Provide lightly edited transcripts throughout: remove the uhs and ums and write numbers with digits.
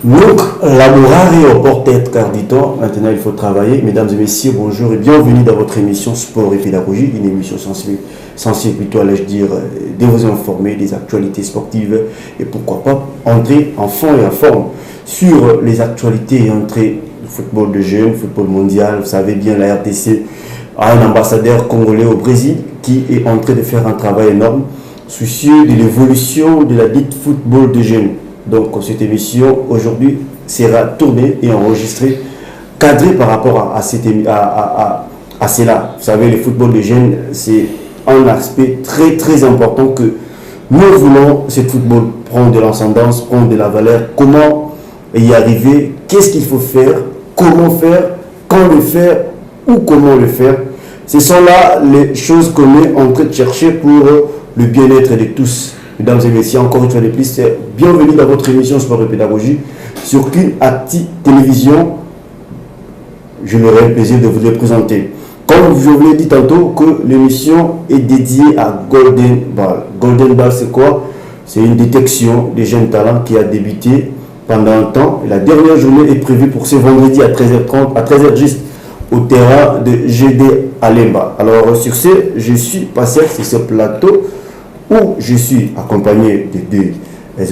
Donc, laborare portet cardito, maintenant il faut travailler. Mesdames et messieurs, bonjour et bienvenue dans votre émission Sport et Pédagogie, une émission censée plutôt, allais-je dire, de vous informer des actualités sportives et pourquoi pas entrer en fond et en forme sur les actualités et entrer du football de jeunes, football mondial. Vous savez bien, la RDC a un ambassadeur congolais au Brésil qui est en train de faire un travail énorme, soucieux de l'évolution de la dite football de jeunes. Donc cette émission aujourd'hui sera tournée et enregistrée, cadrée par rapport à cela. Vous savez, le football de jeunes, c'est un aspect très très important que nous voulons, ce football, prendre de l'ascendance, prendre de la valeur. Comment y arriver? Qu'est-ce qu'il faut faire? Comment faire? Quand le faire? Ou comment le faire? Ce sont là les choses qu'on est en train de chercher pour le bien-être de tous. Mesdames et messieurs, encore une fois de plus, bienvenue dans votre émission Sport et Pédagogie sur Kin Acti Télévision. Je m'aurai le plaisir de vous le présenter. Comme je vous l'ai dit tantôt, que l'émission est dédiée à Golden Ball. Golden Ball, c'est quoi? C'est une détection des jeunes talents qui a débuté pendant un temps. La dernière journée est prévue pour ce vendredi à 13h30, à 13h juste, au terrain de GD Alemba. Alors sur ce, je suis passé sur ce plateau où je suis accompagné de deux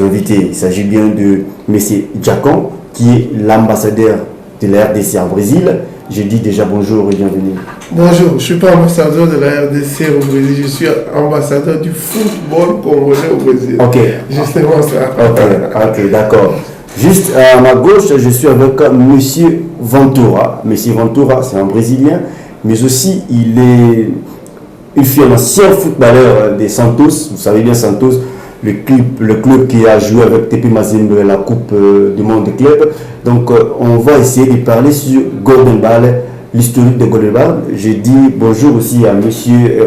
invités. Il s'agit bien de M. Djacon, qui est l'ambassadeur de la RDC en Brésil. Je dis déjà bonjour et bienvenue. Bonjour, je ne suis pas ambassadeur de la RDC au Brésil, je suis ambassadeur du football congolais au Brésil. Ok. Justement ça. Ok, d'accord. Juste à ma gauche, je suis avec M. Ventura. M. Ventura, c'est un Brésilien, mais aussi il fut un ancien footballeur des Santos. Vous savez bien Santos, le club qui a joué avec TP Mazembe la Coupe du Monde des clubs. Donc on va essayer de parler sur Golden Ball, l'historique de Golden Ball. Je dis bonjour aussi à M.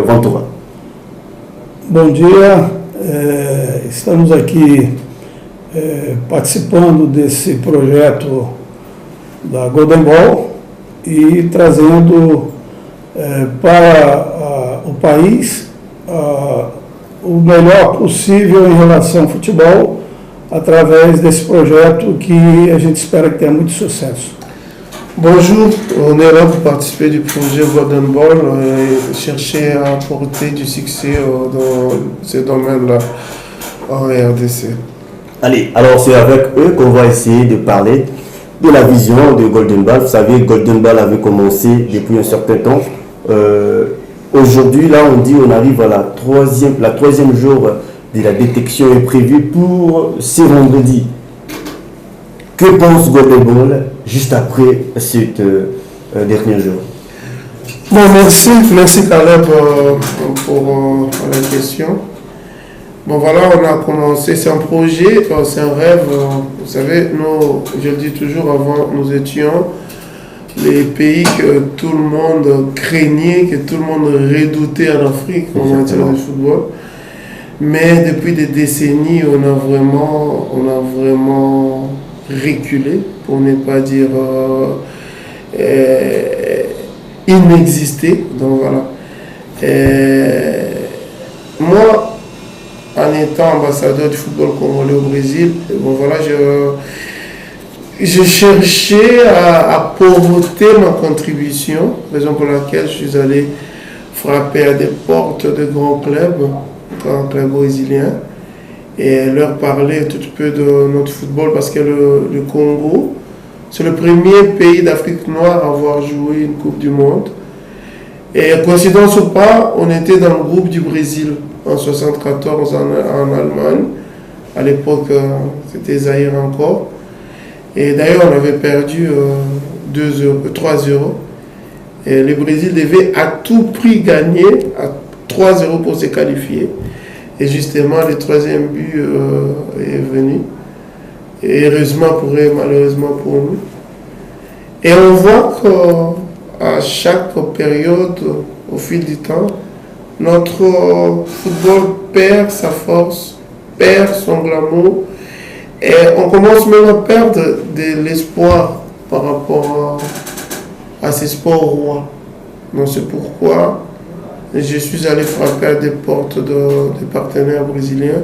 Ventura. Bom dia, estamos aqui participando desse projeto da Golden Ball e trazendo para o país o melhor possível em relação ao futebol através desse projeto que a gente espera que tenha muito sucesso. Bonjour, on est là pour participer du projet Golden Ball et chercher à apporter du succès dans ce domaine-là en RDC. Allez, alors c'est avec eux qu'on va essayer de parler de la vision de Golden Ball. Vous savez, Golden Ball avait commencé depuis un certain temps. Aujourd'hui, là, on dit on arrive à la troisième jour de la détection est prévue pour ce vendredi. Que pense Golden Ball juste après cette dernier jour? Bon, merci Caleb pour la question. Bon voilà, on a commencé, c'est un projet, c'est un rêve. Vous savez, nous, je le dis toujours avant, nous étions les pays que tout le monde craignait, que tout le monde redoutait en Afrique en matière de football. Mais depuis des décennies, on a vraiment reculé, pour ne pas dire inexisté. Donc voilà. Moi, en étant ambassadeur du football congolais au Brésil, bon voilà, je cherchais à apporter ma contribution, raison pour laquelle je suis allé frapper à des portes de grands clubs brésiliens, et leur parler un tout peu de notre football, parce que le Congo, c'est le premier pays d'Afrique noire à avoir joué une Coupe du Monde. Et coïncidence ou pas, on était dans le groupe du Brésil en 1974 en Allemagne. À l'époque, c'était Zaïre encore. Et d'ailleurs, on avait perdu 3-0. Et le Brésil devait à tout prix gagner à 3-0 pour se qualifier. Et justement, le troisième but est venu. Et heureusement pour eux, malheureusement pour nous. Et on voit qu'à chaque période, au fil du temps, notre football perd sa force, perd son glamour. Et on commence même à perdre de l'espoir par rapport à ces sports rois. Donc c'est pourquoi je suis allé frapper à des portes de partenaires brésiliens,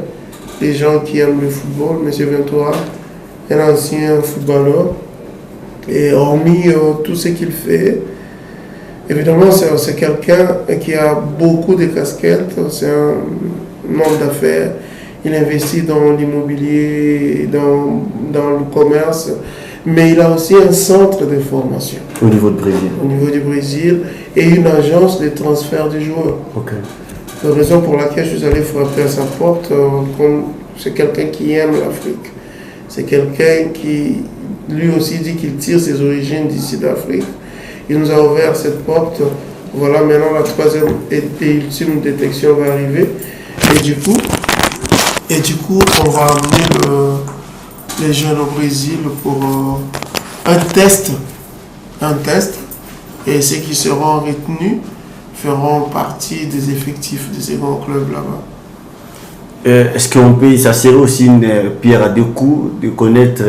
des gens qui aiment le football. Monsieur Ventura, un ancien footballeur. Et hormis tout ce qu'il fait, évidemment, c'est quelqu'un qui a beaucoup de casquettes. C'est un homme d'affaires. Il investit dans l'immobilier, dans le commerce, mais il a aussi un centre de formation. Au niveau du Brésil. Au niveau du Brésil, et une agence de transfert de joueurs. Ok. La raison pour laquelle je suis allé frapper à sa porte, c'est quelqu'un qui aime l'Afrique. C'est quelqu'un qui, lui aussi, dit qu'il tire ses origines d'ici d'Afrique. Il nous a ouvert cette porte. Voilà, maintenant la troisième et ultime détection va arriver. Et du coup, on va amener les jeunes au Brésil pour un test. Et ceux qui seront retenus feront partie des effectifs de ces grands clubs là-bas. Est-ce qu'on peut, ça serait aussi une pierre à deux coups de connaître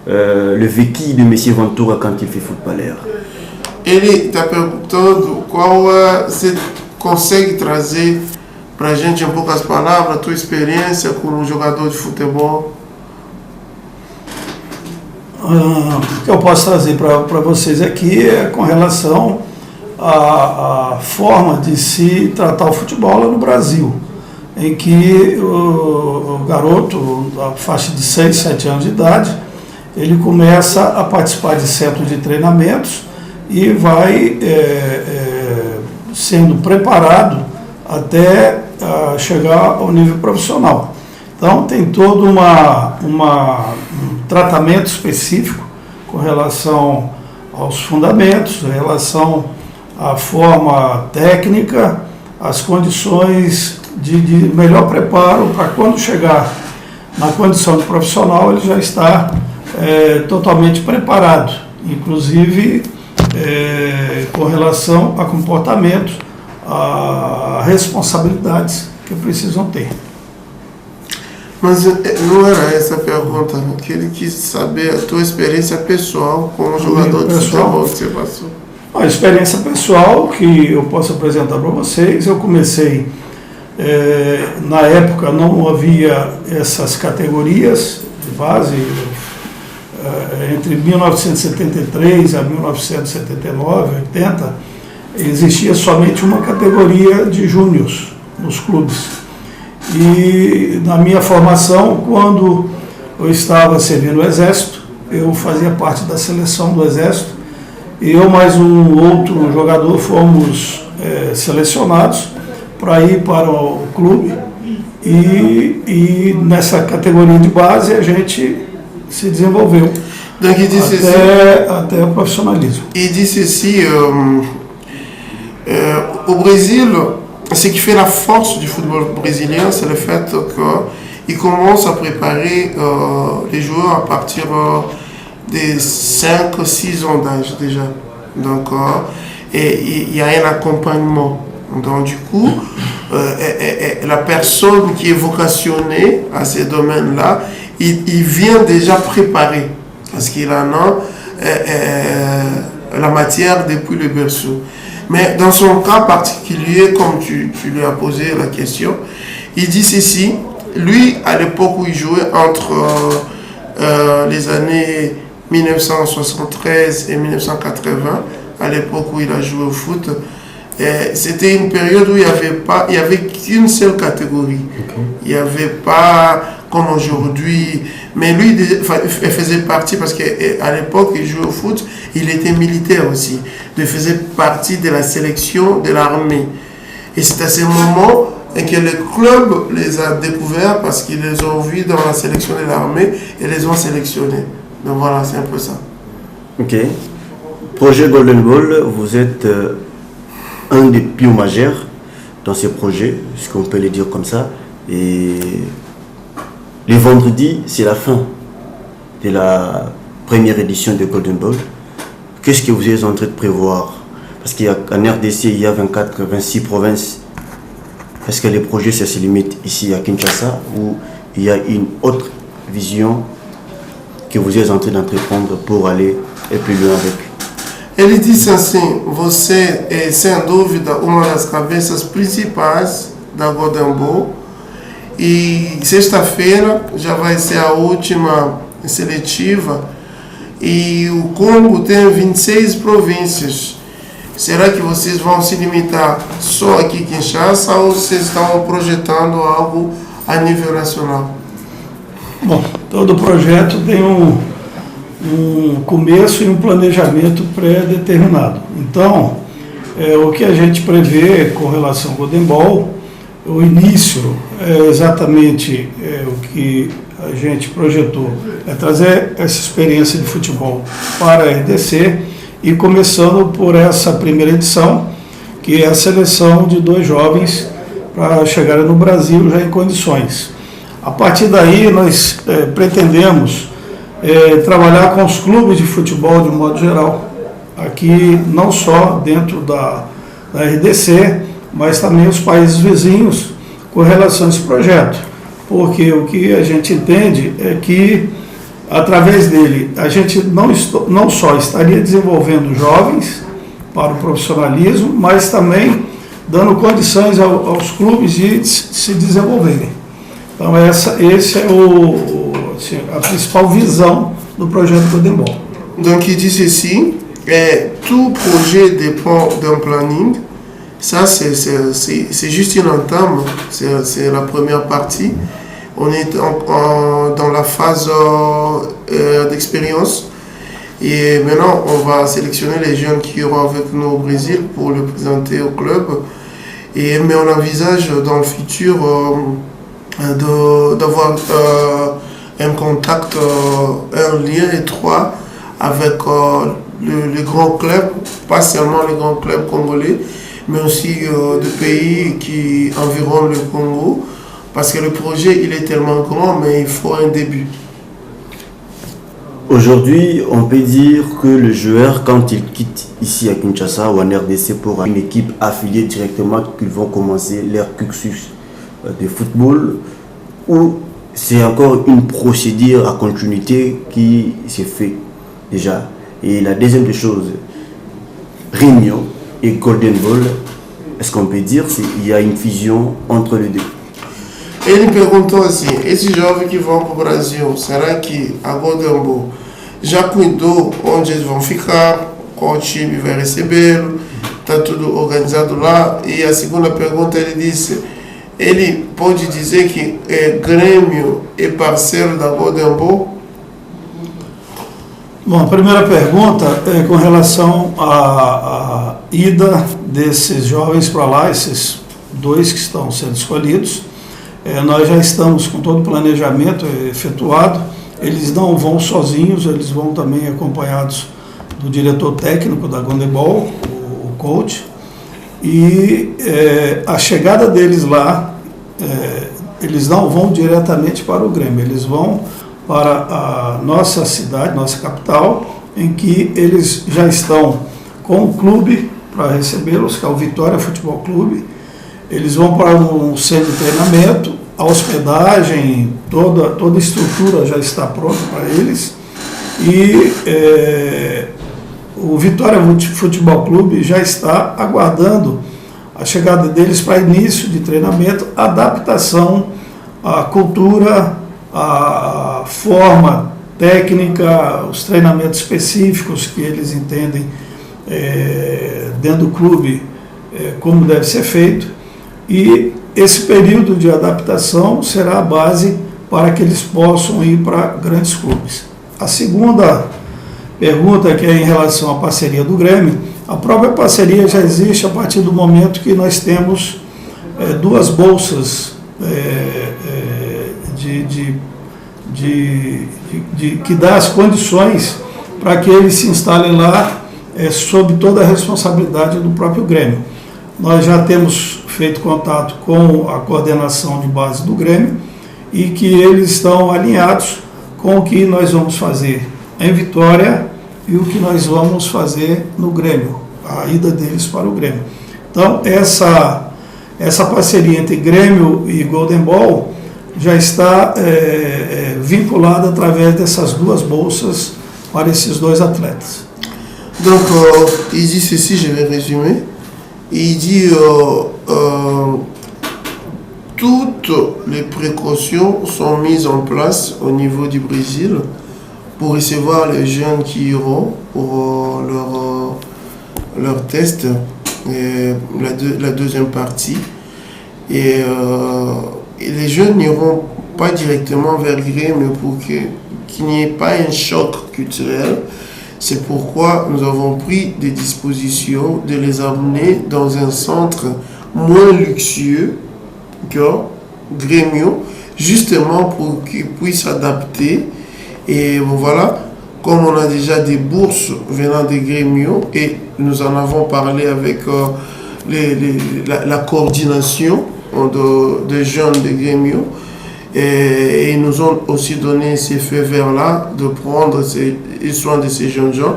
le vécu de M. Ventura quand il fait footballeur? Ele está perguntando qual é esse consegue trazer para a gente, em poucas palavras, a tua experiência como jogador de futebol. O que eu posso trazer para vocês aqui é com relação à forma de se tratar o futebol lá no Brasil, em que o garoto, a faixa de 6, 7 anos de idade, ele começa a participar de centros de treinamentos e vai sendo preparado até chegar ao nível profissional. Então tem todo um tratamento específico com relação aos fundamentos, em relação à forma técnica, as condições de melhor preparo para quando chegar na condição de profissional ele já está totalmente preparado, inclusive com relação a comportamento, a responsabilidades que precisam ter. Mas não era essa a pergunta, que ele quis saber a tua experiência pessoal como jogador de futebol que você passou. A experiência pessoal que eu posso apresentar para vocês, eu comecei, na época não havia essas categorias de base, entre 1973 a 1979, 80, existia somente uma categoria de júniors nos clubes. E na minha formação, quando eu estava servindo o Exército, eu fazia parte da seleção do Exército, e eu mais um outro jogador fomos selecionados para ir para o clube, e nessa categoria de base a gente se desenvolveu até o profissionalismo. E disse assim, au Brésil, ce qui fait la force du football brésilien, c'est le fait qu'il commence à préparer les joueurs à partir des 5-6 ans d'âge déjà. Donc, et il y a un accompagnement. Donc, du coup, la personne qui est vocationnée à ces domaines-là, il vient déjà préparer, parce qu'il en a la matière depuis le berceau. Mais dans son cas particulier, comme tu lui as posé la question, il dit ceci, lui, à l'époque où il jouait entre les années 1973 et 1980, à l'époque où il a joué au foot, c'était une période où il n'y avait qu'une seule catégorie. Okay. Il n'y avait pas comme aujourd'hui, mais lui il faisait partie, parce qu'à l'époque il jouait au foot, il était militaire aussi, il faisait partie de la sélection de l'armée. Et c'est à ce moment que le club les a découverts, parce qu'ils les ont vus dans la sélection de l'armée et les ont sélectionnés. Donc voilà, c'est un peu ça. Ok. Projet Golden Ball, vous êtes un des pions majeurs dans ce projet, ce qu'on peut le dire comme ça. Et le vendredi, c'est la fin de la première édition de Golden Ball. Qu'est-ce que vous êtes en train de prévoir? Parce qu'en RDC, il y a 26 provinces. Est-ce que les projets, ça se limite ici à Kinshasa, ou il y a une autre vision que vous êtes en train d'entreprendre pour aller plus loin avec? Ele disse assim, você é sem dúvida uma das cabeças principais da Golden Ball, e sexta-feira já vai ser a última seletiva e o Congo tem 26 províncias. Será que vocês vão se limitar só aqui em Kinshasa ou vocês estão projetando algo a nível nacional? Bom, todo projeto tem um começo e um planejamento pré-determinado. Então, o que a gente prevê com relação ao Golden Ball, o início é exatamente o que a gente projetou, é trazer essa experiência de futebol para a RDC e começando por essa primeira edição, que é a seleção de 2 jovens para chegarem no Brasil já em condições. A partir daí, nós pretendemos trabalhar com os clubes de futebol de modo geral, aqui não só dentro da RDC, mas também os países vizinhos com relação a esse projeto. Porque o que a gente entende é que, através dele, a gente não só estaria desenvolvendo jovens para o profissionalismo, mas também dando condições aos clubes de se desenvolverem. Então, essa é a principal visão do projeto Golden Ball. Donc, il dit ceci, tout projet dépend d'un planning. Ça, c'est juste une entame, c'est la première partie. On est dans la phase d'expérience et maintenant on va sélectionner les jeunes qui iront avec nous au Brésil pour le présenter au club. Mais on envisage dans le futur d'avoir un contact, un lien étroit avec les grands clubs, pas seulement les grands clubs congolais, mais aussi de pays qui environnent le Congo, parce que le projet il est tellement grand, mais il faut un début. Aujourd'hui, on peut dire que le joueur, quand il quitte ici à Kinshasa ou en RDC pour une équipe affiliée directement, qu'ils vont commencer leur cursus de football, ou c'est encore une procédure à continuité qui se fait déjà. Et la deuxième des choses, Réunion et Golden Ball, est-ce qu'on peut dire qu'il y a une fusion entre les deux? Ele perguntou assim, esses jovens que vão para o Brasil, será que a Golden Ball já cuidou onde eles vão ficar, qual time vai recebê-lo, está tudo organizado lá? E a segunda pergunta ele disse, ele pode dizer que Grêmio é parceiro da Golden Ball? Bom, a primeira pergunta é com relação à ida desses jovens para lá, esses 2 que estão sendo escolhidos. Nós já estamos com todo o planejamento efetuado, eles não vão sozinhos, eles vão também acompanhados do diretor técnico da Golden Ball, o coach, e a chegada deles lá, eles não vão diretamente para o Grêmio, eles vão para a nossa cidade, nossa capital, em que eles já estão com o clube para recebê-los, que é o Vitória Futebol Clube. Eles vão para um centro de treinamento, a hospedagem, toda a estrutura já está pronta para eles. E o Vitória Futebol Clube já está aguardando a chegada deles para início de treinamento, adaptação à cultura, à forma técnica, os treinamentos específicos que eles entendem dentro do clube como deve ser feito. E esse período de adaptação será a base para que eles possam ir para grandes clubes. A segunda pergunta, que é em relação à parceria do Grêmio, a própria parceria já existe a partir do momento que nós temos 2 bolsas que dá as condições para que eles se instalem lá sob toda a responsabilidade do próprio Grêmio. Nós já temos feito contato com a coordenação de base do Grêmio e que eles estão alinhados com o que nós vamos fazer em Vitória e o que nós vamos fazer no Grêmio, a ida deles para o Grêmio. Então, essa parceria entre Grêmio e Golden Ball já está vinculada através dessas 2 bolsas para esses 2 atletas. Donc, il dit ceci, je vais résumer. Il dit toutes les précautions sont mises en place au niveau du Brésil pour recevoir les jeunes qui iront pour leur test, et la deuxième partie. Et les jeunes n'iront pas directement vers Gré, mais pour qu'il n'y ait pas un choc culturel. C'est pourquoi nous avons pris des dispositions de les amener dans un centre moins luxueux que Grêmio, justement pour qu'ils puissent s'adapter. Et voilà, comme on a déjà des bourses venant de Grêmio, et nous en avons parlé avec la coordination de jeunes de Grêmio, et ils nous ont aussi donné ces feux verts-là de prendre soin de ces jeunes gens.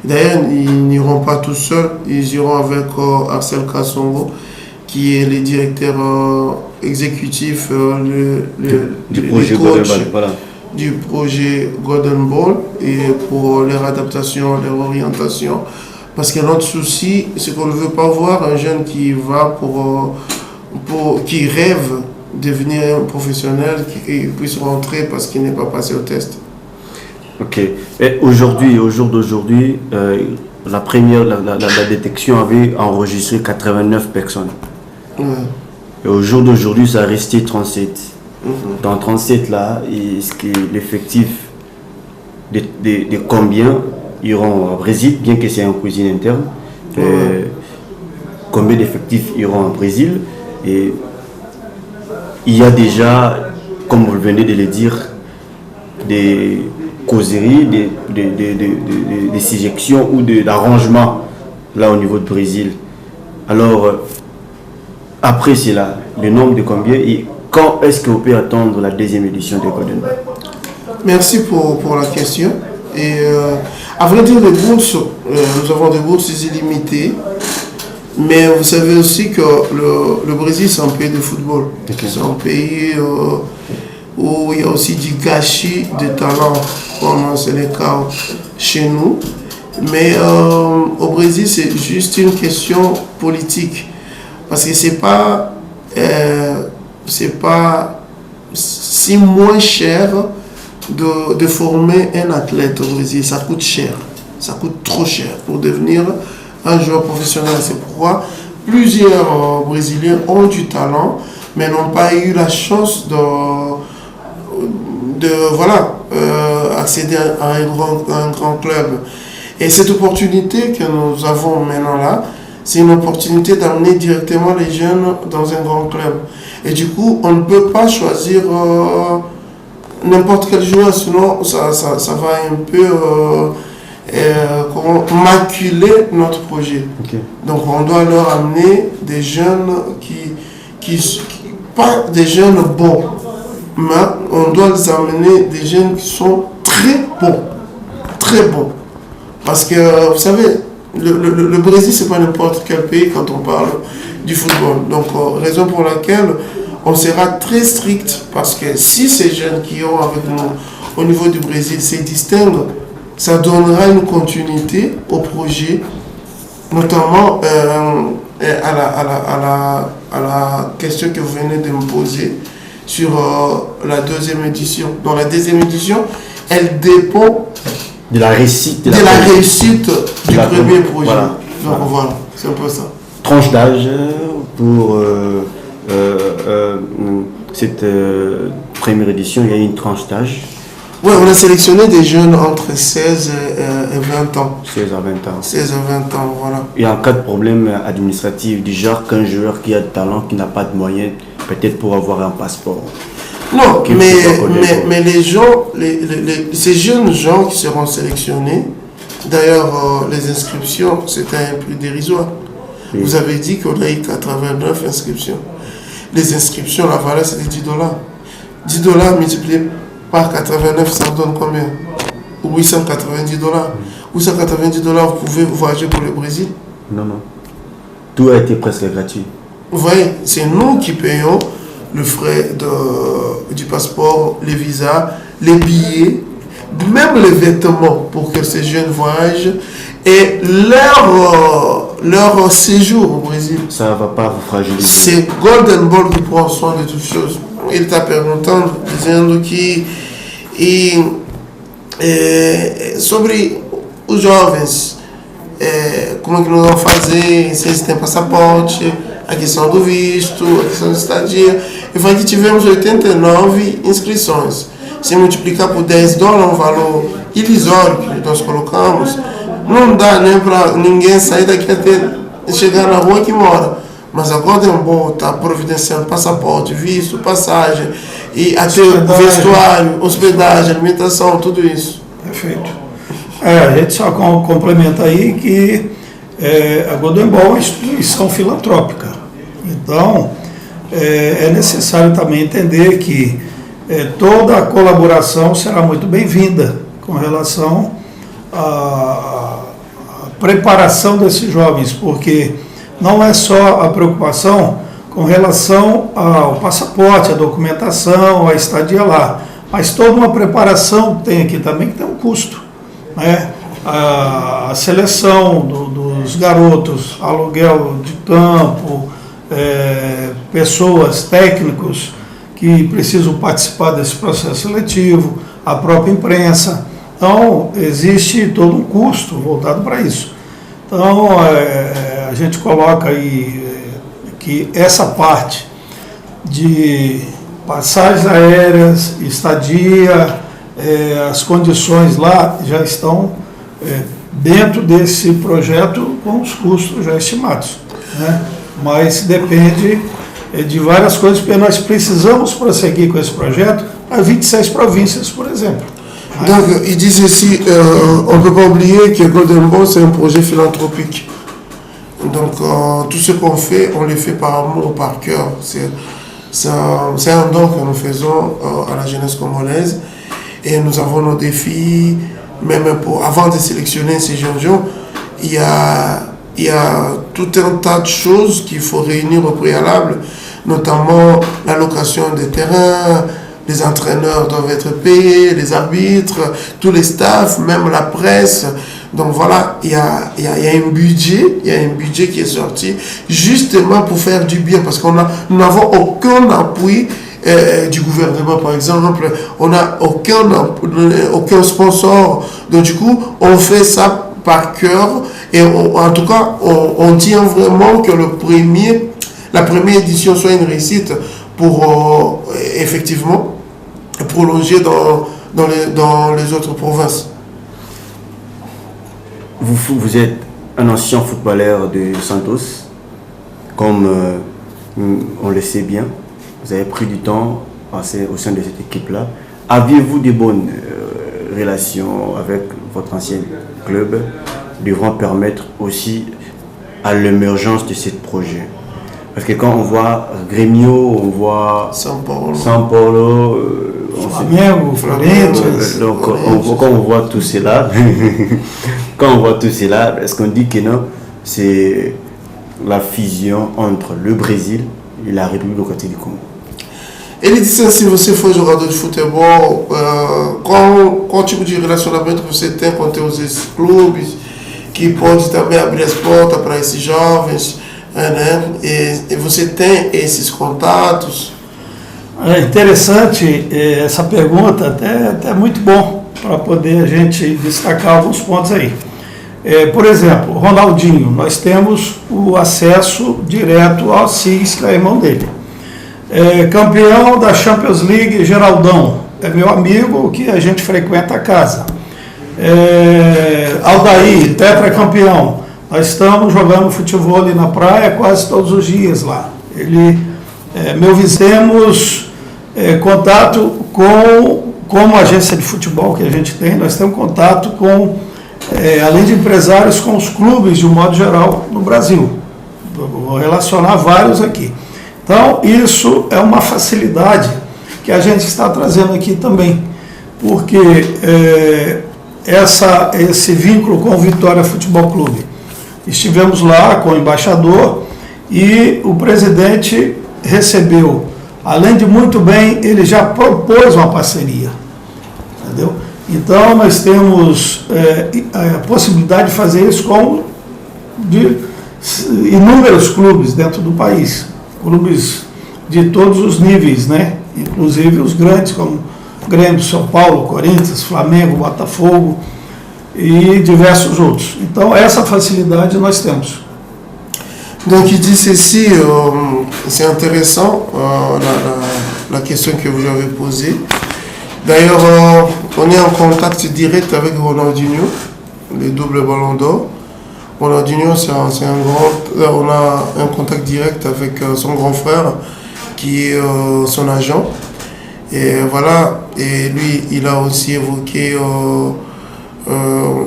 D'ailleurs, ils n'iront pas tout seuls, ils iront avec Arcel Kassongo, qui est le directeur exécutif du projet Golden Ball, voilà. Du projet Golden Ball, et pour leur adaptation, leur orientation. Parce que notre souci, c'est qu'on ne veut pas voir un jeune qui va qui rêve de devenir un professionnel, qui puisse rentrer parce qu'il n'est pas passé au test. Ok. Et aujourd'hui, au jour d'aujourd'hui, la détection avait enregistré 89 personnes. Ouais. Et au jour d'aujourd'hui, ça a resté 37. Dans 37 là, l'effectif de combien iront au Brésil, bien que c'est en cuisine interne, combien d'effectifs iront au Brésil, et il y a déjà, comme vous venez de le dire, des causeries, des sélections ou d'arrangements là au niveau du Brésil. Alors, après cela, le nombre de combien et quand est-ce qu'on peut attendre la deuxième édition de Golden Ball? Merci pour la question. Et à vrai dire, les bourses, nous avons des bourses illimitées, mais vous savez aussi que le Brésil, c'est un pays de football. Okay. C'est un pays où il y a aussi du gâchis de talent, comme c'est le cas chez nous. Mais au Brésil, c'est juste une question politique. Parce que c'est pas si moins cher de former un athlète au Brésil. Ça coûte cher. Ça coûte trop cher pour devenir un joueur professionnel. C'est pourquoi plusieurs Brésiliens ont du talent, mais n'ont pas eu la chance accéder à un grand club. Et cette opportunité que nous avons maintenant là, c'est une opportunité d'amener directement les jeunes dans un grand club. Et du coup, on ne peut pas choisir n'importe quel joueur, sinon ça va un peu maculer notre projet. Okay. Donc on doit leur amener des jeunes qui pas des jeunes bons, mais on doit les amener des jeunes qui sont très bons. Très bons. Parce que vous savez, le Brésil, c'est pas n'importe quel pays quand on parle du football. Donc, raison pour laquelle on sera très strict, parce que si ces jeunes qui ont avec nous au niveau du Brésil se distinguent, ça donnera une continuité au projet, notamment à la question que vous venez de me poser sur la deuxième édition. Dans la deuxième édition, elle dépend de la réussite du premier projet. Voilà. Donc voilà, c'est un peu ça. Tranche d'âge pour cette première édition, il y a une tranche d'âge. Oui, on a sélectionné des jeunes entre 16 et 20 ans. 16 à 20 ans. 16 à 20 ans, voilà. Et en cas de problème administratif, du genre qu'un joueur qui a de talent, qui n'a pas de moyens, peut-être pour avoir un passeport. Non, mais les gens, ces jeunes gens qui seront sélectionnés, d'ailleurs, les inscriptions, c'était un prix dérisoire. Oui. Vous avez dit qu'on a eu 89 inscriptions. Les inscriptions, la valeur, c'était $10. $10 multiplié par 89, ça donne combien? $890. $890, vous pouvez voyager pour le Brésil? Non. Tout a été presque gratuit. Vous voyez, c'est nous qui payons le frais du passeport, les visas, les billets, même les vêtements pour que ces jeunes voyagent et leur séjour au Brésil. Ça ne va pas vous fragiliser. C'est Golden Ball qui prend soin de toutes choses. Il t'a permettant, disant qu'il sobre os jovens, como é que nós vamos fazer, se eles têm passaporte, a questão do visto, a questão da estadia. Eu falei que tivemos 89 inscrições. Se multiplicar por $10, um valor irrisório que nós colocamos, não dá nem para ninguém sair daqui até chegar na rua que mora. Mas agora é um bom estar providenciando passaporte, visto, passagem, e até vestuário, hospedagem, alimentação, tudo isso. Perfeito. A gente só complementa aí que a Golden Ball é uma instituição filantrópica. Então, é necessário também entender que toda a colaboração será muito bem-vinda com relação à preparação desses jovens, porque não é só a preocupação com relação ao passaporte, à documentação, à estadia lá, mas toda uma preparação tem aqui também que tem um custo, né? A seleção dos garotos, aluguel de campo, pessoas, técnicos que precisam participar desse processo seletivo, a própria imprensa. Então, existe todo um custo voltado para isso. Então, a gente coloca aí que essa parte de passagens aéreas, estadia, as condições lá já estão dentro desse projeto com os custos já estimados, né? Mas depende de várias coisas, porque nós precisamos prosseguir com esse projeto para 26 províncias, por exemplo. Donc, il dit ceci, on ne peut pas oublier que Golden Ball, c'est un projet philanthropique. Donc, tout ce qu'on fait, on le fait par amour, par cœur. C'est un don que nous faisons à la jeunesse congolaise. Et nous avons nos défis, même avant de sélectionner ces jeunes gens, il y a tout un tas de choses qu'il faut réunir au préalable, notamment l'allocation des terrains. Les entraîneurs doivent être payés, les arbitres, tous les staffs, même la presse. Donc voilà, il y a un budget qui est sorti justement pour faire du bien, parce nous n'avons aucun appui du gouvernement, par exemple. On n'a aucun sponsor. Donc du coup, on fait ça par cœur. Et en tout cas, on tient vraiment que la première édition soit une réussite pour effectivement prolonger dans les autres provinces. Vous êtes un ancien footballeur de Santos, comme on le sait bien. Vous avez pris du temps passé au sein de cette équipe-là. Aviez-vous de bonnes relations avec votre ancien club devant permettre aussi à l'émergence de ce projet? Parce que quand on voit Grêmio, on voit São Paulo, donc quand on voit tout cela, est-ce qu'on dit que non, c'est la fusion entre le Brésil et la République démocratique du Congo? Ele disse assim, você foi jogador de futebol, qual tipo de relacionamento você tem com teus clubes, que pode também abrir as portas para esses jovens, né? E você tem esses contatos? É interessante essa pergunta, até muito bom para poder a gente destacar alguns pontos aí. Por exemplo, Ronaldinho, nós temos o acesso direto ao CIS, que é irmão dele. Campeão da Champions League, Geraldão, é meu amigo que a gente frequenta a casa. Aldair, tetracampeão, nós estamos jogando futebol ali na praia quase todos os dias lá. Temos contato como agência de futebol que a gente tem, nós temos contato com, além de empresários, com os clubes de um modo geral no Brasil. Vou relacionar vários aqui. Então, isso é uma facilidade que a gente está trazendo aqui também, porque esse vínculo com o Vitória Futebol Clube. Estivemos lá com o embaixador e o presidente recebeu, além de muito bem, ele já propôs uma parceria, entendeu? Então, nós temos a possibilidade de fazer isso com inúmeros clubes dentro do país, clubes de todos os níveis, né? Inclusive os grandes, como Grêmio, São Paulo, Corinthians, Flamengo, Botafogo e diversos outros. Então, essa facilidade nós temos. Donc il dit ceci, c'est intéressant la question que vous avez posée. D'ailleurs, on est en contact direct avec Ronaldinho, le double ballon d'or. Ronaldinho, on a un contact direct avec son grand frère qui est son agent. Et voilà, et lui, il a aussi évoqué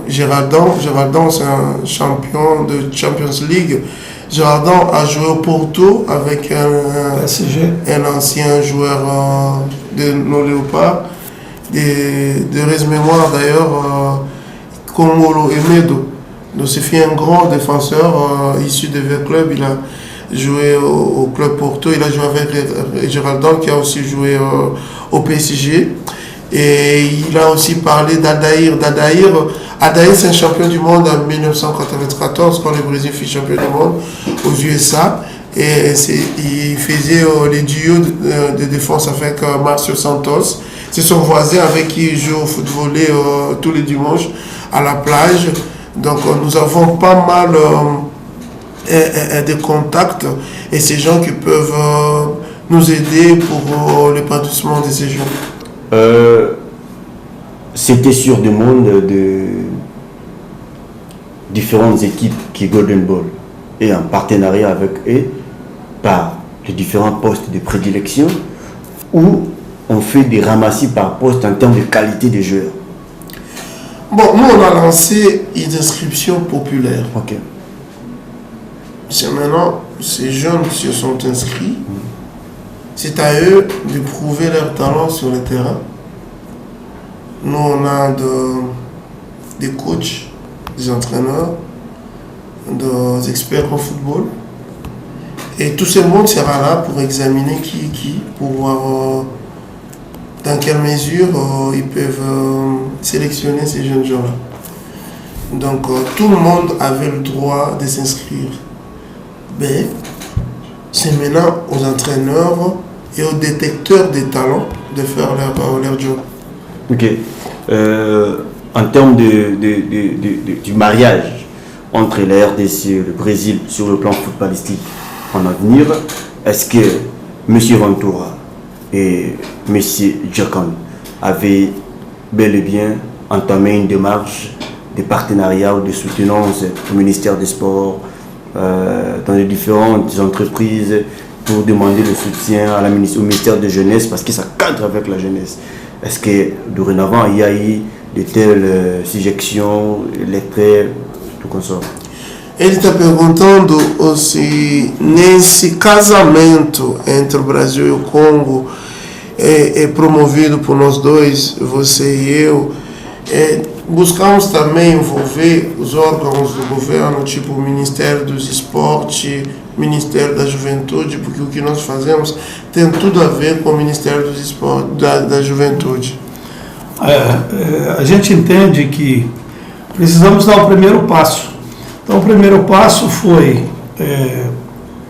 Géraldão. Géraldão, c'est un champion de Champions League. Géraldão a joué au Porto avec un ancien joueur de nos Léopards, de mémoire d'ailleurs, Kongolo Emedo. Donc c'est un grand défenseur issu de V Club. Il a joué au club Porto, il a joué avec Géraldão qui a aussi joué au PSG. Et il a aussi parlé d'Adair. Adair, c'est un champion du monde en 1994 quand le Brésil fut champion du monde aux USA. Et il faisait les duos de défense avec Márcio Santos. C'est son voisin avec qui il joue au football tous les dimanches à la plage. Donc nous avons pas mal de contacts et ces gens qui peuvent nous aider pour l'épanouissement de ces gens. C'était sur demande de différentes équipes qui Golden Ball et en partenariat avec eux par les différents postes de prédilection où on fait des ramassis par poste en termes de qualité des joueurs. Bon, nous on a lancé une inscription populaire. Ok. C'est maintenant, ces jeunes qui se sont inscrits, c'est à eux de prouver leur talent sur le terrain. Nous on a des coachs, des entraîneurs, des experts en football. Et tout ce monde sera là pour examiner qui est qui, pour voir dans quelle mesure ils peuvent sélectionner ces jeunes gens-là. Donc tout le monde avait le droit de s'inscrire. Mais c'est maintenant aux entraîneurs et aux détecteurs des talents de faire leur job. Ok. En termes du mariage entre la RDC et le Brésil sur le plan footballistique en avenir, est-ce que M. Ventura et M. Djakan avaient bel et bien entamé une démarche de partenariat ou de soutenance au ministère des Sports, dans les différentes entreprises pour demander le soutien au ministère de Jeunesse parce que ça cadre avec la jeunesse? Est-ce que dorénavant il y a eu de telles suggestions, lettres, tout comme ça? Ele está perguntando se nesse casamento entre o Brasil e o Congo é promovido por nós dois, você e eu, buscamos também envolver os órgãos do governo, tipo o Ministério dos Esportes, Ministério da Juventude, porque o que nós fazemos tem tudo a ver com o Ministério dos Esportes, da Juventude. A gente entende que precisamos dar o primeiro passo. Então, o primeiro passo foi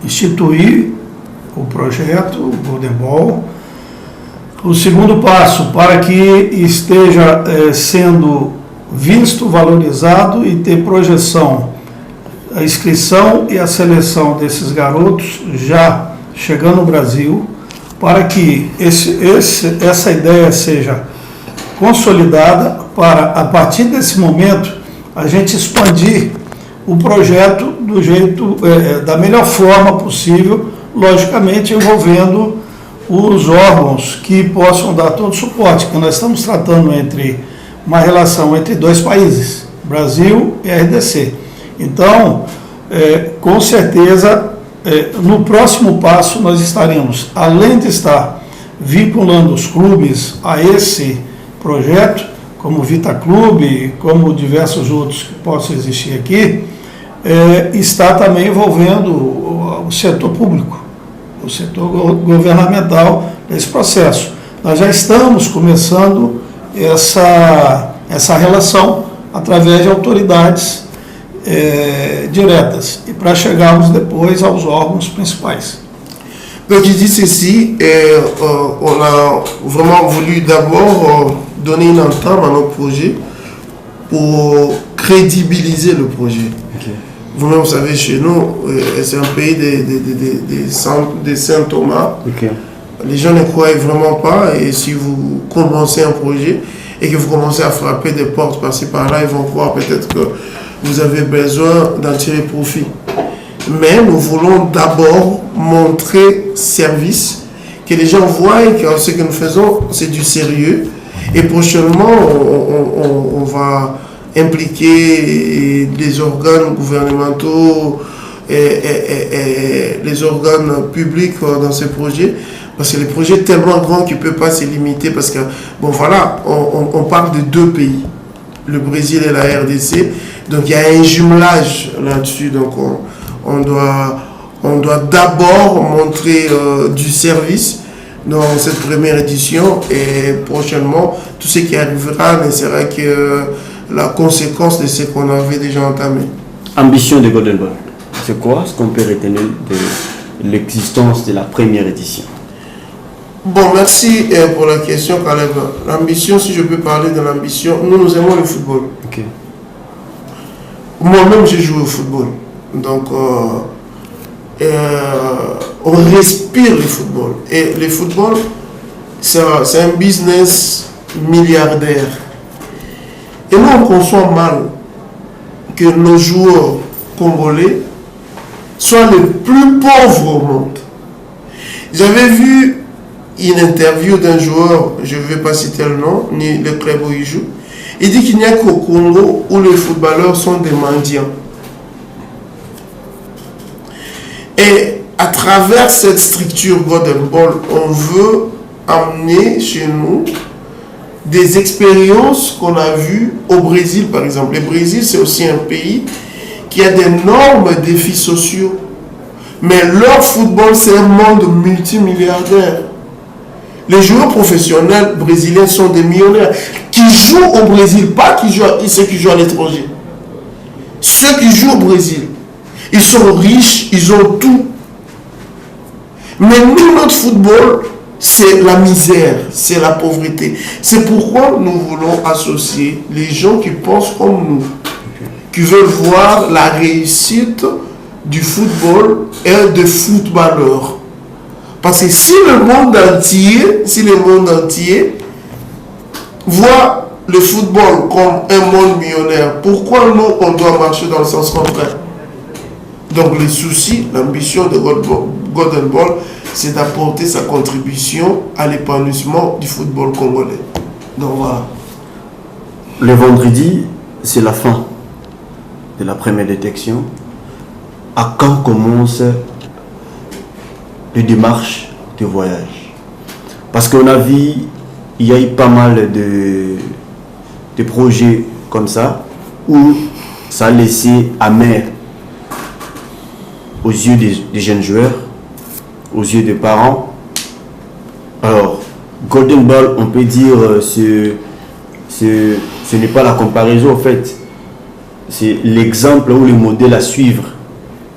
instituir o projeto, o Golden Ball. O segundo passo, para que esteja sendo visto, valorizado e ter projeção, a inscrição e a seleção desses garotos já chegando no Brasil, para que essa ideia seja consolidada, para, a partir desse momento, a gente expandir o projeto do jeito, da melhor forma possível, logicamente envolvendo os órgãos que possam dar todo o suporte, porque nós estamos tratando uma relação entre dois países, Brasil e RDC. Então, com certeza, no próximo passo nós estaremos, além de estar vinculando os clubes a esse projeto, como o Vita Clube, como diversos outros que possam existir aqui, está também envolvendo o setor público, o setor governamental nesse processo. Nós já estamos começando essa relação através de autoridades diretas e para chegarmos depois aos órgãos principais. Donc il dit ceci, on a vraiment voulu d'abord donner une entame à notre projet pour crédibiliser le projet. Okay. Vous-même, vous savez, chez nous, c'est un pays des Saint Thomas. Okay. Les gens ne croient vraiment pas, et si vous commencez un projet et que vous commencez à frapper des portes par-ci par-là, ils vont croire peut-être que vous avez besoin d'en tirer profit. Mais nous voulons d'abord montrer service, que les gens voient que ce que nous faisons, c'est du sérieux. Et prochainement, on va impliquer les organes gouvernementaux et les organes publics dans ces projets. Parce que le projet est tellement grand qu'il ne peut pas se limiter. Parce que, bon voilà, on parle de deux pays, le Brésil et la RDC. Donc il y a un jumelage là-dessus. Donc on doit d'abord montrer du service dans cette première édition. Et prochainement, tout ce qui arrivera ne sera que la conséquence de ce qu'on avait déjà entamé. Ambition de Golden Ball, c'est quoi ce qu'on peut retenir de l'existence de la première édition? Bon, merci pour la question, Caleb. L'ambition, si je peux parler de l'ambition, nous aimons le football. Okay. Moi-même, j'ai joué au football. Donc, on respire le football. Et le football, c'est un business milliardaire. Et nous, on conçoit mal que nos joueurs congolais soient les plus pauvres au monde. J'avais vu une interview d'un joueur, je ne vais pas citer le nom, ni le club où il joue. Il dit qu'il n'y a qu'au Congo où les footballeurs sont des mendiants. Et à travers cette structure Golden Ball, on veut amener chez nous des expériences qu'on a vues au Brésil, par exemple. Le Brésil, c'est aussi un pays qui a d'énormes défis sociaux. Mais leur football, c'est un monde multimilliardaire. Les joueurs professionnels brésiliens sont des millionnaires qui jouent au Brésil, pas ceux qui jouent à l'étranger. Ceux qui jouent au Brésil, ils sont riches, ils ont tout. Mais nous, notre football, c'est la misère, c'est la pauvreté. C'est pourquoi nous voulons associer les gens qui pensent comme nous, qui veulent voir la réussite du football et des footballeurs. Parce que si le monde entier voit le football comme un monde millionnaire, pourquoi nous, on doit marcher dans le sens contraire? Donc le souci, l'ambition de Golden Ball, c'est d'apporter sa contribution à l'épanouissement du football congolais. Donc voilà. Le vendredi, c'est la fin de la première détection. À quand commence les démarches de voyage? Parce qu'on a vu, il y a eu pas mal de projets comme ça, où ça a laissé amer aux yeux des jeunes joueurs, aux yeux des parents. Alors, Golden Ball, on peut dire, ce n'est pas la comparaison en fait, c'est l'exemple ou le modèle à suivre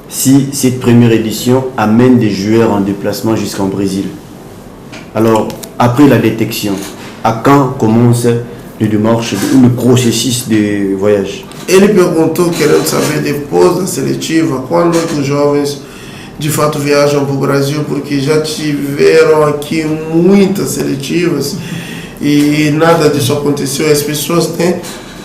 si cette première édition amène des joueurs en déplacement jusqu'en Brésil. Alors, après la détection, à quand commence le démarche ou le processus de voyage? Ele perguntou, querendo saber depois da seletiva, quando os jovens de fato viajam para o Brasil, porque já tiveram aqui muitas seletivas e nada disso aconteceu. As pessoas têm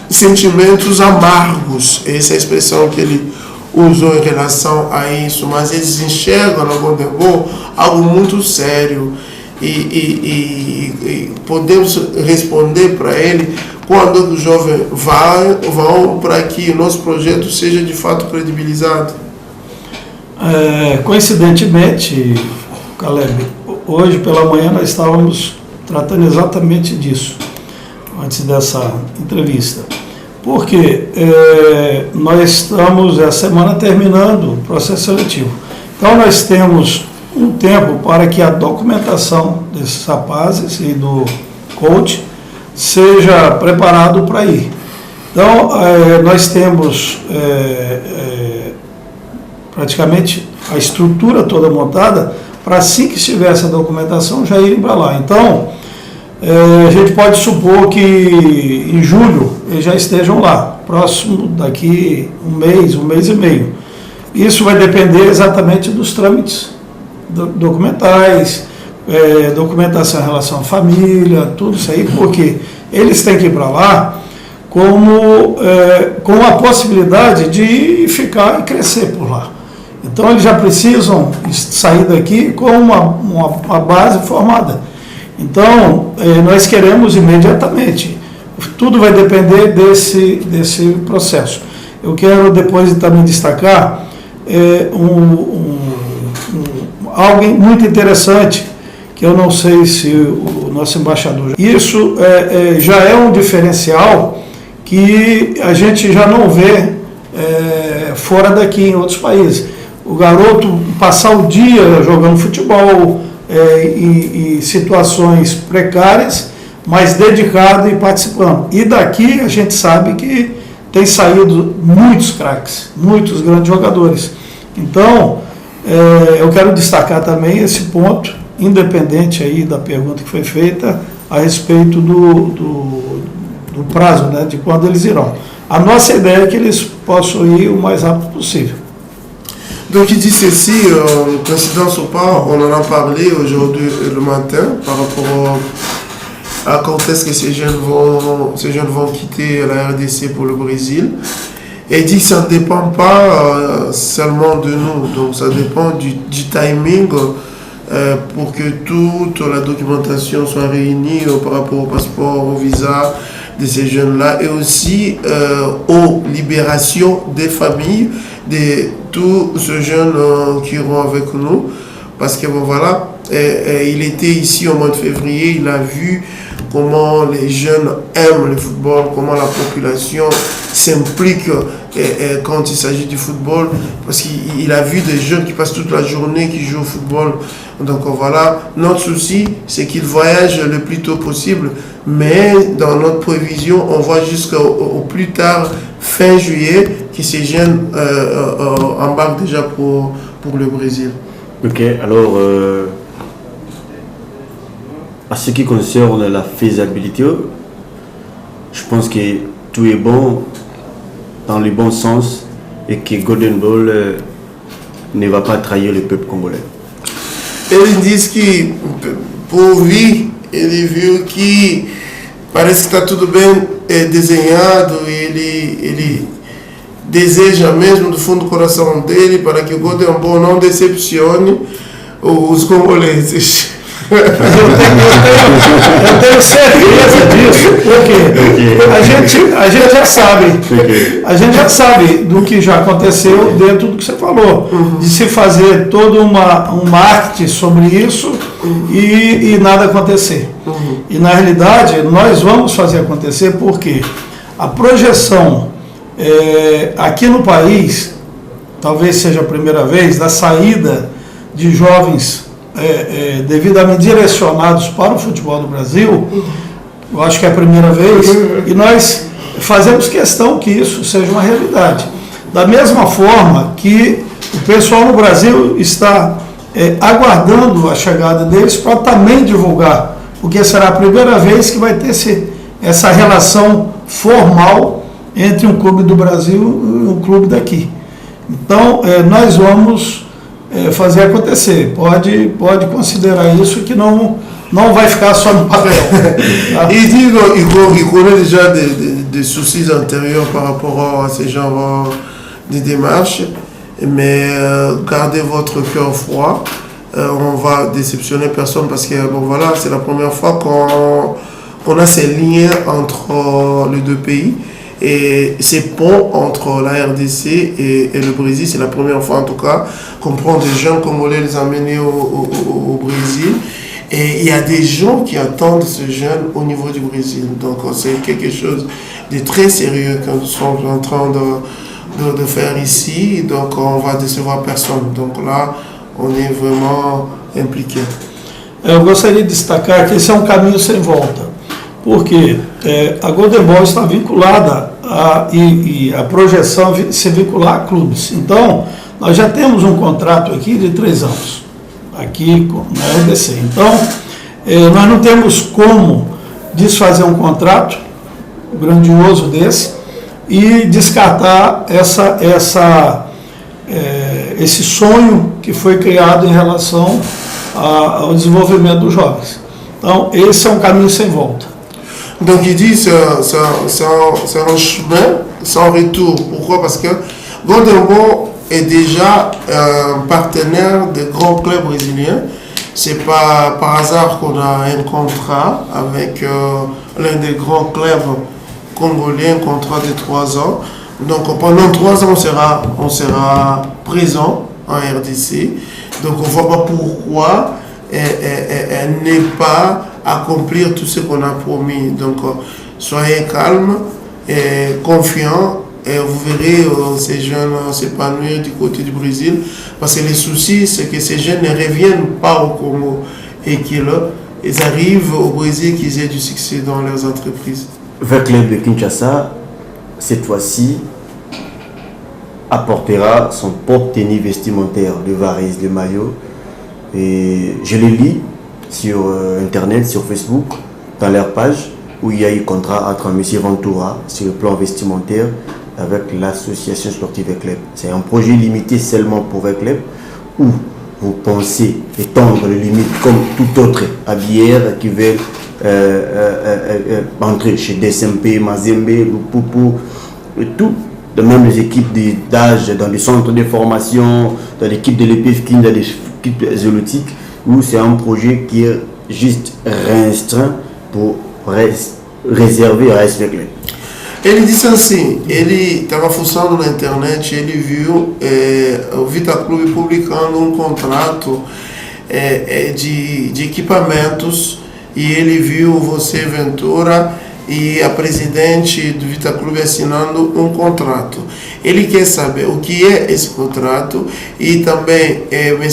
sentimentos amargos, essa é a expressão que ele usou em relação a isso, mas eles enxergam no Golden Ball algo muito sério e podemos responder para ele quando os jovens vão para que o nosso projeto seja de fato credibilizado. Coincidentemente, Caleb, hoje pela manhã nós estávamos tratando exatamente disso, antes dessa entrevista. Porque nós estamos essa semana terminando o processo seletivo. Então nós temos um tempo para que a documentação desses rapazes e do coach seja preparado para ir. Então nós temos praticamente a estrutura toda montada para assim que estiver essa documentação já irem para lá. Então, a gente pode supor que em julho eles já estejam lá, próximo daqui um mês e meio. Isso vai depender exatamente dos trâmites documentais, documentação em relação à família, tudo isso aí, porque eles têm que ir para lá com a possibilidade de ficar e crescer por lá. Então eles já precisam sair daqui com uma base formada. Então nós queremos imediatamente. Tudo vai depender desse processo. Eu quero depois também destacar algo muito interessante, que eu não sei se o nosso embaixador... Isso já é um diferencial que a gente já não vê fora daqui, em outros países. O garoto passar o dia jogando futebol em situações precárias, mas dedicado e participando. E daqui a gente sabe que tem saído muitos craques, muitos grandes jogadores. Então, eu quero destacar também esse ponto, independente aí da pergunta que foi feita a respeito do prazo, né, de quando eles irão. A nossa ideia é que eles possam ir o mais rápido possível. Donc il dit ceci, le président Sopa, on en a parlé aujourd'hui le matin par rapport à quand est-ce que ces jeunes vont quitter la RDC pour le Brésil. Et il dit que ça ne dépend pas seulement de nous, donc ça dépend du timing pour que toute la documentation soit réunie par rapport au passeport, au visa de ces jeunes-là et aussi aux libérations des familles de tous ces jeunes qui iront avec nous. Parce que bon voilà, il était ici au mois de février, il a vu comment les jeunes aiment le football, comment la population s'implique quand il s'agit du football, parce qu'il a vu des jeunes qui passent toute la journée, qui jouent au football. Donc voilà, notre souci, c'est qu'ils voyagent le plus tôt possible, mais dans notre prévision, on voit jusqu'au plus tard, fin juillet, que ces jeunes embarquent déjà pour le Brésil. Ok, alors, à ce qui concerne la faisabilité, je pense que tout est bon dans le bon sens et que Golden Ball ne va pas trahir le peuple congolais. Eles dizem que, por ouvir, ele viu que parece que está tudo bem desenhado, ele deseja mesmo do fundo do coração dele para que o Golden Ball não decepcione os congolenses. Eu tenho certeza disso, porque a gente já sabe do que já aconteceu dentro do que você falou, de se fazer todo um marketing sobre isso e nada acontecer. E na realidade nós vamos fazer acontecer porque a projeção aqui no país, talvez seja a primeira vez, da saída de jovens devidamente direcionados para o futebol do Brasil, eu acho que é a primeira vez, e nós fazemos questão que isso seja uma realidade. Da mesma forma que o pessoal no Brasil está aguardando a chegada deles para também divulgar, porque será a primeira vez que vai ter essa relação formal entre um clube do Brasil e um clube daqui. Então, nós vamos fazer acontecer. Pode considerar isso, que não vai ficar só no papel. Il dit qu'il connaît déjà des soucis antérieurs par rapport à ces genres de démarches, mais gardez votre cœur froid. On va déceptionner personne parce que bon voilà, c'est la première fois qu'on a ces liens entre les deux pays. Et ces ponts entre la RDC et le Brésil, c'est la première fois en tout cas qu'on prend des jeunes congolais, les amener au Brésil. Et il y a des gens qui attendent ces jeunes au niveau du Brésil. Donc c'est quelque chose de très sérieux que nous sommes en train de faire ici. Donc on va décevoir personne. Donc là, on est vraiment impliqué. Eu gostaria de destacar que esse é um caminho sem volta. Porque a Golden Ball está vinculada e a projeção se vincular a clubes. Então, nós já temos um contrato aqui de 3 anos. aqui na RDC. Então, nós não temos como desfazer um contrato grandioso desse e descartar esse sonho que foi criado em relação ao desenvolvimento dos jovens. Então, esse é um caminho sem volta. Donc il dit c'est un chemin sans retour. Pourquoi? Parce que Gondembo est déjà un partenaire de grands clubs brésiliens. C'est pas par hasard qu'on a un contrat avec l'un des grands clubs congolais, un contrat de 3 ans. Donc pendant 3 ans on sera présent en RDC. Donc on ne voit pas pourquoi ne pas accomplir tout ce qu'on a promis. Donc soyez calmes et confiants et vous verrez ces jeunes s'épanouir du côté du Brésil. Parce que les soucis, c'est que ces jeunes ne reviennent pas au Congo et qu'ils arrivent au Brésil, qu'ils aient du succès dans leurs entreprises. Le club de Kinshasa, cette fois-ci, apportera son propre tenue vestimentaire, le varize, le maillot. Et je le lis sur Internet, sur Facebook, dans leur page, où il y a eu contrat entre M. Ventura sur le plan vestimentaire avec l'association sportive Club. C'est un projet limité seulement pour Club, où vous pensez étendre les limites comme tout autre habilleur qui veut entrer chez DSMP, Mazembe, Lupupu, et tout. De même les équipes d'âge dans les centres de formation, dans l'équipe de l'EPFK, dans l'équipe zélotique, où c'est un projet qui est juste restreint pour réserver à SVC. Ele disse assim, ele estava fuçando na internet, ele viu o Vita Clube publicando contrato de equipamentos e ele viu você, Ventura, e a presidente do Vita Clube assinando contrato. Ele quer saber o que é esse contrato e também o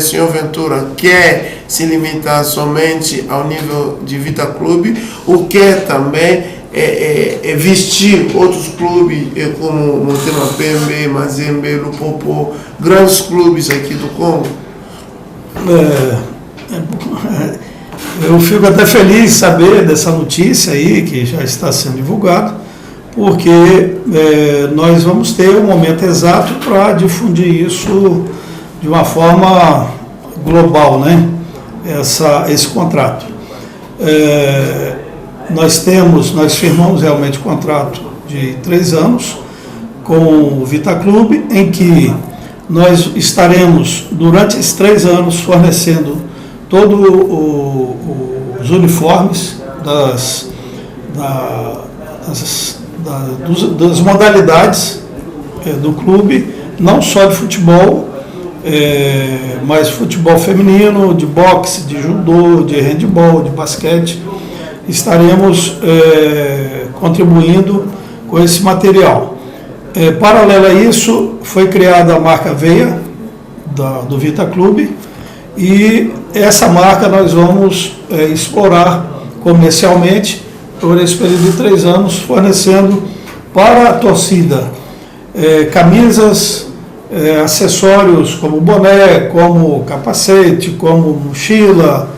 senhor Ventura quer se limitar somente ao nível de Vita Clube ou quer também vestir outros clubes como Motema Pembe, Mazembe, Lupopo, grandes clubes aqui do Congo? Eu fico até feliz de saber dessa notícia aí, que já está sendo divulgada, porque nós vamos ter o momento exato para difundir isso de uma forma global, né? Esse contrato. Nós firmamos realmente um contrato de 3 anos com o Vita Clube, em que nós estaremos, durante esses 3 anos, fornecendo todos os uniformes das modalidades do clube, não só de futebol, mas futebol feminino, de boxe, de judô, de handebol, de basquete. Estaremos contribuindo com esse material. Paralelo a isso, foi criada a marca Veia, do Vita Clube, e essa marca nós vamos explorar comercialmente por esse período de 3 anos, fornecendo para a torcida camisas, acessórios como boné, como capacete, como mochila,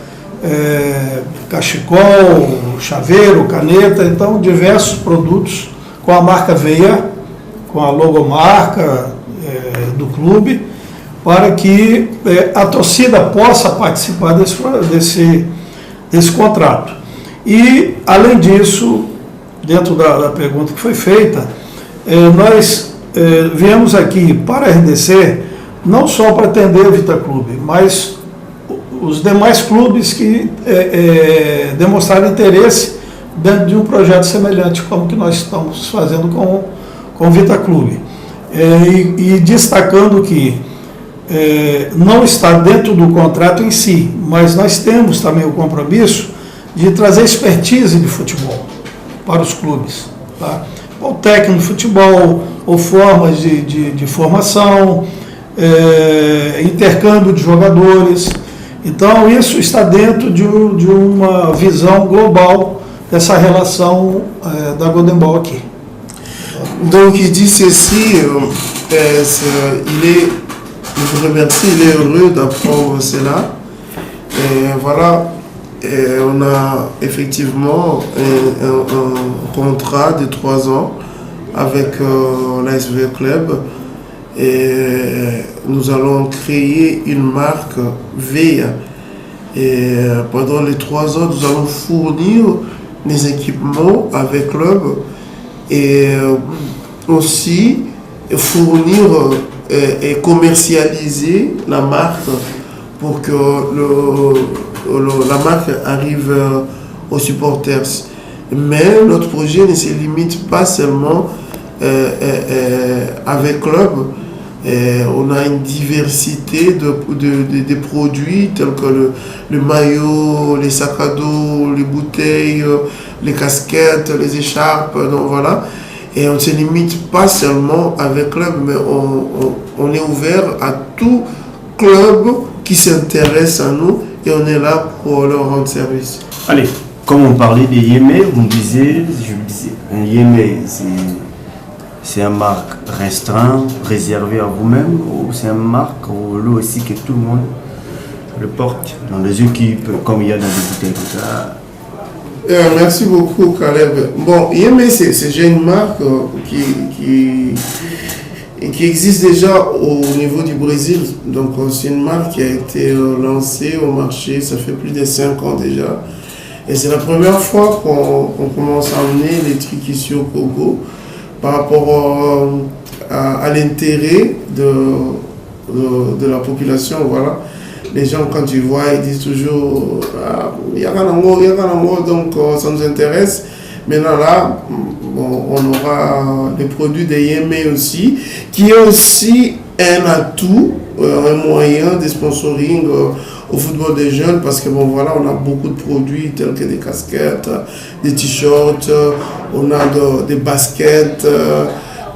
cachecol, chaveiro, caneta, então diversos produtos com a marca Veia, com a logomarca do clube, para que a torcida possa participar desse contrato. E, além disso, dentro da pergunta que foi feita, nós viemos aqui para a RDC não só para atender o Vita Clube, mas os demais clubes que demonstraram interesse dentro de um projeto semelhante como que nós estamos fazendo com o Vita Clube. E destacando que não está dentro do contrato em si, mas nós temos também o compromisso de trazer expertise de futebol para os clubes, tá? Ou técnico de futebol, ou formas de formação, intercâmbio de jogadores. Então isso está dentro de uma visão global dessa relação da Golden Ball aqui. Donc il dit ceci, il est je vous remercie, il est heureux d'apprendre cela. Et voilà, et on a effectivement un contrat de 3 ans avec l'ASV Club et nous allons créer une marque VEA. Et pendant les 3 ans, nous allons fournir des équipements avec Club et aussi fournir et commercialiser la marque pour que la marque arrive aux supporters. Mais notre projet ne se limite pas seulement avec Club. On a une diversité de produits tels que le maillot, les sacs à dos, les bouteilles, les casquettes, les écharpes. Donc voilà. Et on ne se limite pas seulement avec Club, mais on est ouvert à tout club qui s'intéresse à nous et on est là pour leur rendre service. Allez, comme on parlait des Yémé, vous me disiez, un Yémé, c'est une marque restreinte, réservée à vous-même, ou c'est une marque où là aussi que tout le monde le porte dans les équipes, comme il y a dans les bouteilles, tout ça. Merci beaucoup, Caleb. Bon, Yémé, c'est déjà une marque qui existe déjà au niveau du Brésil. Donc, c'est une marque qui a été lancée au marché, ça fait plus de 5 ans déjà. Et c'est la première fois qu'on commence à amener les trucs ici au Congo par rapport à l'intérêt de la population. Voilà. Les gens, quand tu vois, ils disent toujours donc ça nous intéresse. Maintenant là, on aura les produits de Yémé aussi, qui est aussi un atout, un moyen de sponsoring au football des jeunes, parce que bon voilà, on a beaucoup de produits tels que des casquettes, des t-shirts, on a des baskets,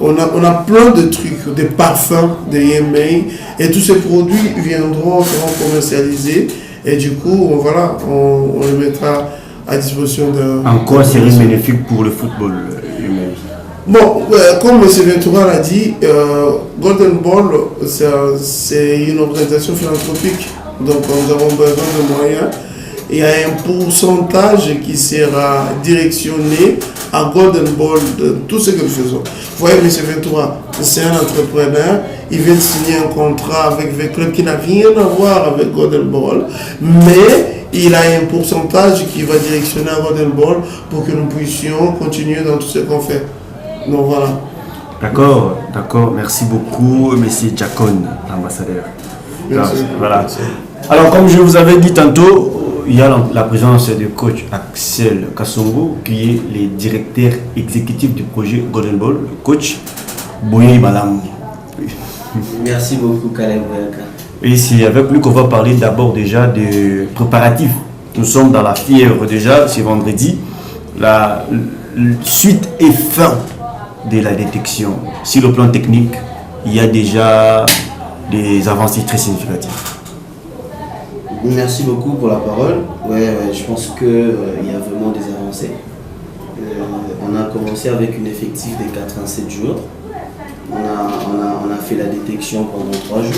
on a plein de trucs, des parfums de Yémé, et tous ces produits seront commercialisés, et du coup, voilà, on les mettra à disposition de... En quoi serait bénéfique pour le football humain? Bon, comme M. Ventura l'a dit, Golden Ball, c'est une organisation philanthropique, donc nous avons besoin de moyens. Il y a un pourcentage qui sera directionné à Golden Ball de tout ce que nous faisons. Vous voyez, M. Ventura, c'est un entrepreneur, il vient de signer un contrat avec un club qui n'a rien à voir avec Golden Ball, mais il a un pourcentage qui va directionner à Golden Ball pour que nous puissions continuer dans tout ce qu'on fait. Donc voilà. D'accord, merci beaucoup, M. Jacon, l'ambassadeur. Merci. Voilà. Alors, comme je vous avais dit tantôt, il y a la présence du coach Axel Kassongo, qui est le directeur exécutif du projet Golden Ball, le coach Boye Balam. Merci beaucoup, Caleb. Et c'est avec lui qu'on va parler d'abord déjà des préparatifs. Nous sommes dans la fièvre déjà, c'est vendredi. La suite et fin de la détection. Sur le plan technique, il y a déjà des avancées très significatives. Merci beaucoup pour la parole. Je pense qu'il y a vraiment des avancées. On a commencé avec une effectif de 87 jours. On a fait la détection pendant 3 jours.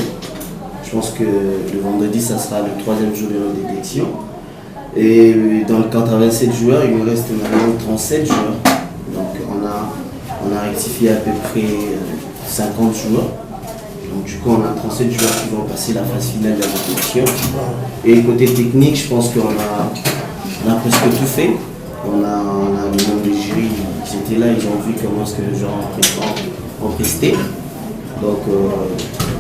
Je pense que le vendredi, ça sera le 3e jour de la détection. Et dans le 87 joueurs, il nous reste maintenant 37 joueurs. Donc on a rectifié à peu près 50 joueurs. Donc du coup, on a 37 joueurs qui vont passer la phase finale de la détection. Et côté technique, je pense qu'on a presque tout fait. On a le nombre de jurys, ils étaient là, ils ont vu comment est-ce que les joueurs ont presté. Donc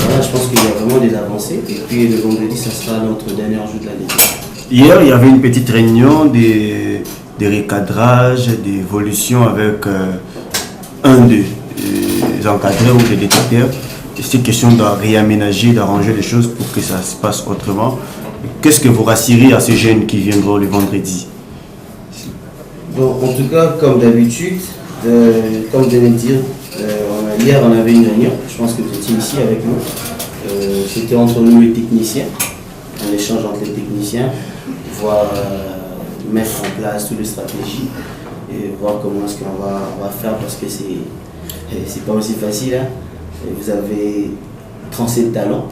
voilà, je pense qu'il y a vraiment des avancées. Et puis le vendredi, ça sera notre dernier jour de la détection. Hier, il y avait une petite réunion des recadrages, d'évolution avec un des encadreurs ou des détecteurs. C'est question de réaménager, d'arranger les choses pour que ça se passe autrement. Qu'est-ce que vous rassurez à ces jeunes qui viendront le vendredi? Bon, en tout cas, comme d'habitude, comme je venais de dire, hier on avait une réunion, je pense que vous étiez ici avec nous. C'était entre nous les techniciens, un échange entre les techniciens, voir mettre en place toutes les stratégies et voir comment est-ce qu'on va faire, parce que c'est pas aussi facile. Hein. Vous avez 37 talents,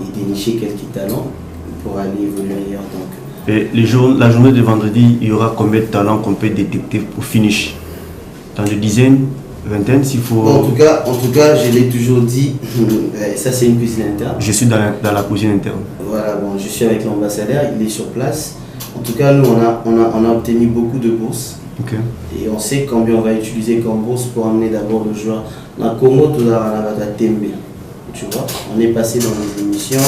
et dénicher quelques talents pour aller évoluer ailleurs. Donc, et la journée de vendredi, il y aura combien de talents qu'on peut détecter au finish? Dans une dizaine, vingtaine, s'il faut... en tout cas, je l'ai toujours dit, ça c'est une cuisine interne. Je suis dans la cuisine interne. Voilà, bon, je suis avec l'ambassadeur, il est sur place. En tout cas, nous, on a obtenu beaucoup de bourses. Okay. Et on sait combien on va utiliser comme bourse pour amener d'abord le joueur. Dans Congo, tout à Tembe. Tu vois, on est passé dans les émissions.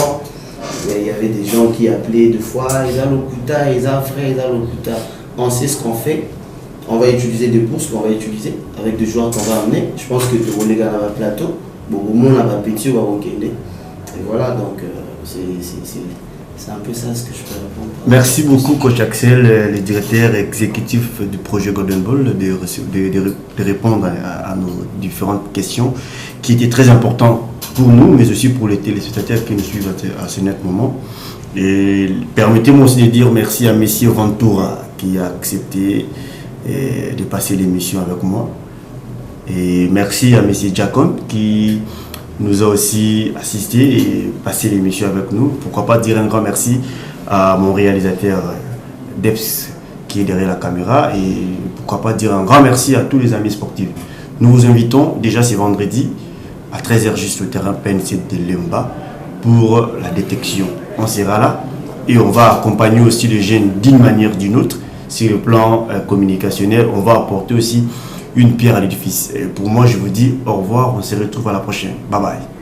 Il y avait des gens qui appelaient deux fois, ils ont l'Okuta, ils ont frère, ils ont l'Okuta. On sait ce qu'on fait. On va utiliser des bourses qu'on va utiliser avec des joueurs qu'on va amener. Je pense que le Olega dans le plateau, beaucoup de monde va petit, va Okende. Et voilà, donc c'est un peu ça ce que je peux répondre. Merci beaucoup, coach Axel, le directeur exécutif du projet Golden Ball, de répondre à nos différentes questions qui étaient très importantes pour nous, mais aussi pour les téléspectateurs qui nous suivent à ce net moment. Et permettez-moi aussi de dire merci à Messie Ventura qui a accepté de passer l'émission avec moi. Et merci à Messie Jacon qui nous a aussi assisté et passé l'émission avec nous. Pourquoi pas dire un grand merci à mon réalisateur Deps qui est derrière la caméra, et pourquoi pas dire un grand merci à tous les amis sportifs. Nous vous invitons, déjà c'est vendredi, à 13h juste au terrain PNC de Lemba pour la détection. On sera là et on va accompagner aussi les jeunes d'une manière ou d'une autre. Sur le plan communicationnel, on va apporter aussi une pierre à l'édifice. Pour moi, je vous dis au revoir, on se retrouve à la prochaine. Bye bye.